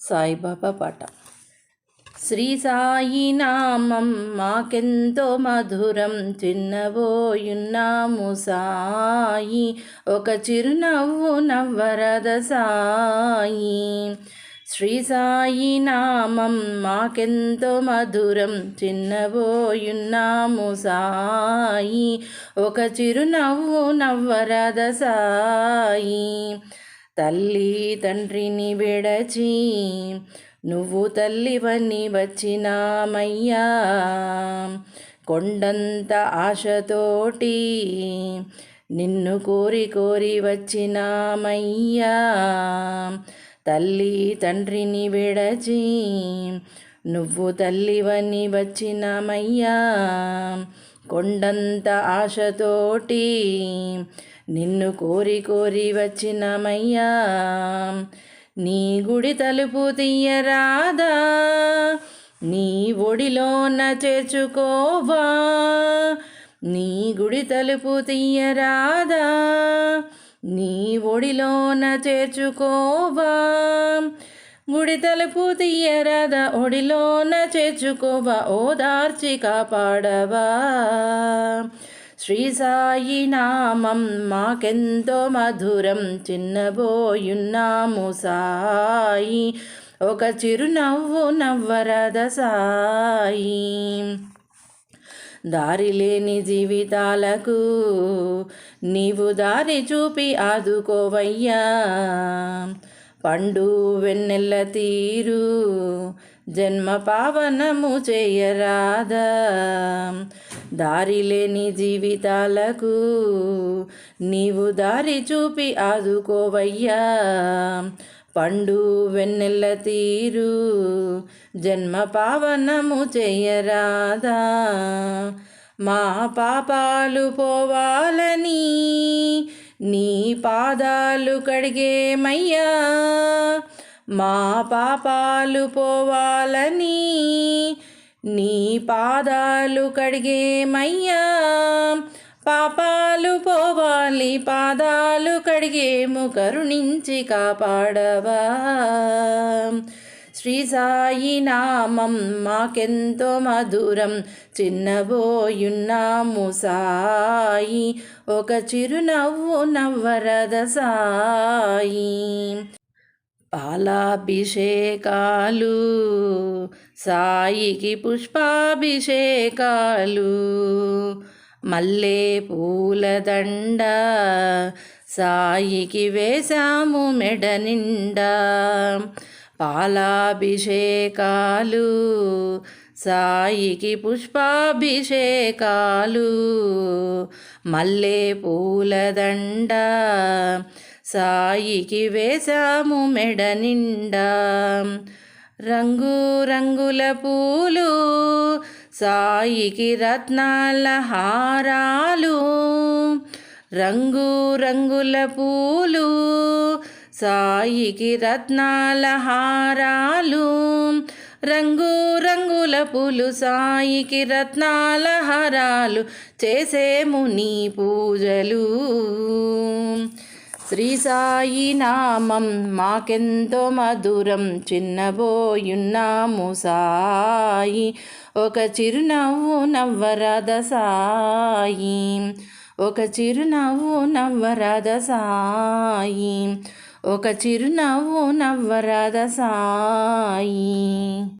సాయిబాబా పాట. శ్రీ సాయి నామం మాకెంతో మధురం, చిన్నబోయున్నాము సాయి, ఒక చిరునవ్వు నవ్వరద సాయి. శ్రీ సాయి నామం మాకెంతో మధురం, చిన్నబోయున్నాము సాయి, ఒక చిరునవ్వు నవ్వరద సాయి. తల్లి తండ్రిని విడచి నువ్వు తల్లివని వచ్చినామయ్యా, కొండంత ఆశతోటి నిన్ను కోరి కోరి వచ్చినామయ్యా. తల్లి తండ్రిని విడచి నువ్వు తల్లివని వచ్చినామయ్యా, కొండంత ఆశతోటి నిన్ను కోరి కోరి వచ్చినమయ్యా. నీ గుడి తలుపు తీయరాదా, నీ ఒడిలోన చేర్చుకోవా. నీ గుడి తలుపు తీయరాదా, నీ ఒడిలోన చేర్చుకోవా. గుడి తలుపు తీయరాదా, ఒడిలోన చేర్చుకోవా, ఓదార్చి కాపాడవా. శ్రీ సాయి నామం మాకెంతో మధురం, చిన్నబోయున్నాము సాయి, ఒక చిరునవ్వు నవ్వరద సాయి. దారి లేని జీవితాలకు నీవు దారి చూపి ఆదుకోవయ్యా. పండు వెన్నెల్ల తీరు జన్మ పావనము చేయరాదా. దారి లేని జీవితాలకు నీవు దారి చూపి ఆదుకోవయ్యా. పండు వెన్నెల్ల తీరు జన్మ పావనము చేయరాదా. మా పాపాలు పోవాలని నీ పాదాలు కడిగేమయ్యా. మా పాపాలు పోవాలని నీ పాదాలు కడిగేమయ్యా. పాపాలు పోవాలి పాదాలు కడిగేము, కరుణించి కాపాడవా. శ్రీ సాయి నామం మాకెంతో మధురం, చిన్నబోయున్నాము సాయి, ఒక చిరునవ్వు నవ్వరద సాయి. పాలాభిషేకాలు సాయికి పుష్పాభిషేకాలు, మల్లె పూలదండ సాయికి వేశాము మెడ నిండా. పాలాభిషేకాలు సాయికి పుష్పాభిషేకాలు, మల్లె పూలదండ సాయికి వేశాము మెడ నిండా. రంగు రంగుల పూలు సాయికి రత్నాల హారాలు, రంగు రంగుల పూలు సాయికి రత్నాల హారాలు. రంగు రంగుల పూలు సాయికి రత్నాల హారాలు, చేసేము నీ పూజలు. శ్రీ సాయి నామం మాకెంతో మధురం, చిన్నబోయున్నాము సాయి, ఒక చిరునవ్వు నవ్వరద సాయి, ఒక చిరునవ్వు నవ్వరద సాయి, ఒక చిరునవ్వు నవ్వరద సాయి.